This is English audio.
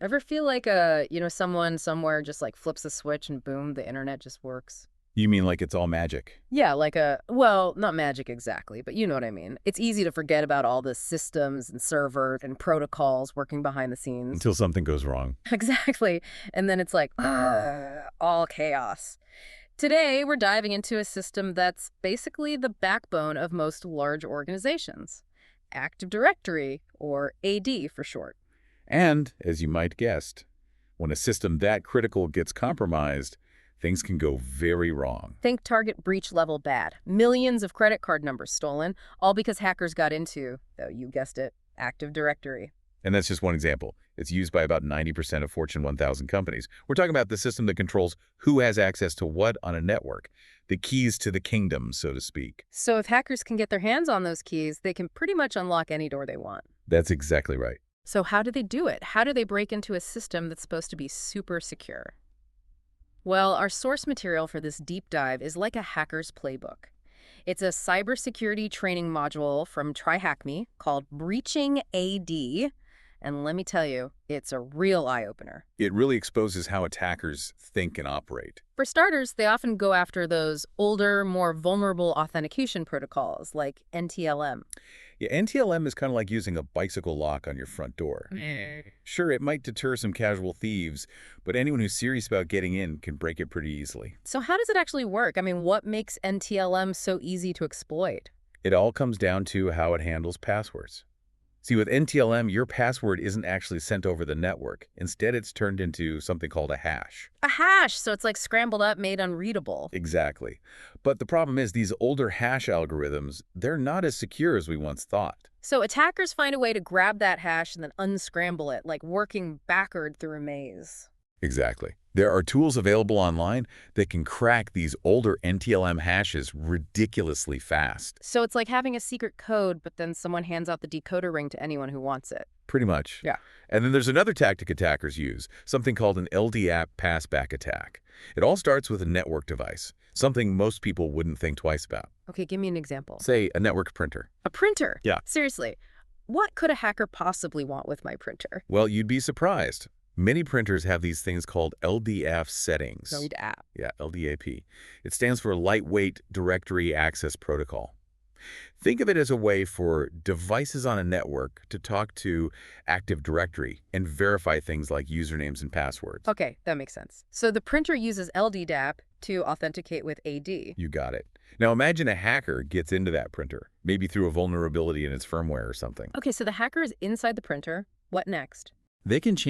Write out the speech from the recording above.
Ever feel like someone somewhere just like flips a switch and boom, the internet just works? You mean like it's all magic? Yeah, well, not magic exactly, but you know what I mean. It's easy to forget about all the systems and servers and protocols working behind the scenes. Until something goes wrong. Exactly. And then it's like, all chaos. Today, we're diving into a system that's basically the backbone of most large organizations. Active Directory, or AD for short. And, as you might guessed, when a system that critical gets compromised, things can go very wrong. Think target breach level bad. Millions of credit card numbers stolen, all because hackers got into, though you guessed it, Active Directory. And that's just one example. It's used by about 90% of Fortune 1000 companies. We're talking about the system that controls who has access to what on a network, the keys to the kingdom, so to speak. So if hackers can get their hands on those keys, they can pretty much unlock any door they want. That's exactly right. So how do they do it? How do they break into a system that's supposed to be super secure? Well, our source material for this deep dive is like a hacker's playbook. It's a cybersecurity training module from TryHackMe called Breaching AD. And let me tell you, it's a real eye-opener. It really exposes how attackers think and operate. For starters, they often go after those older, more vulnerable authentication protocols like NTLM. Yeah, NTLM is kind of like using a bicycle lock on your front door. Sure, it might deter some casual thieves, but anyone who's serious about getting in can break it pretty easily. So how does it actually work? I mean, what makes NTLM so easy to exploit? It all comes down to how it handles passwords. See, with NTLM, your password isn't actually sent over the network. Instead, it's turned into something called a hash. A hash, so it's like scrambled up, made unreadable. Exactly. But the problem is these older hash algorithms, they're not as secure as we once thought. So attackers find a way to grab that hash and then unscramble it, like working backward through a maze. Exactly. There are tools available online that can crack these older NTLM hashes ridiculously fast. So it's like having a secret code, but then someone hands out the decoder ring to anyone who wants it. Pretty much. Yeah. And then there's another tactic attackers use, something called an LDAP passback attack. It all starts with a network device, something most people wouldn't think twice about. Okay, give me an example. Say, a network printer. A printer? Yeah. Seriously, what could a hacker possibly want with my printer? Well, you'd be surprised. Many printers have these things called LDAP settings. LDAP. Yeah, LDAP. It stands for Lightweight Directory Access Protocol. Think of it as a way for devices on a network to talk to Active Directory and verify things like usernames and passwords. Okay, that makes sense. So the printer uses LDAP to authenticate with AD. You got it. Now imagine a hacker gets into that printer, maybe through a vulnerability in its firmware or something. Okay, so the hacker is inside the printer. What next? They can change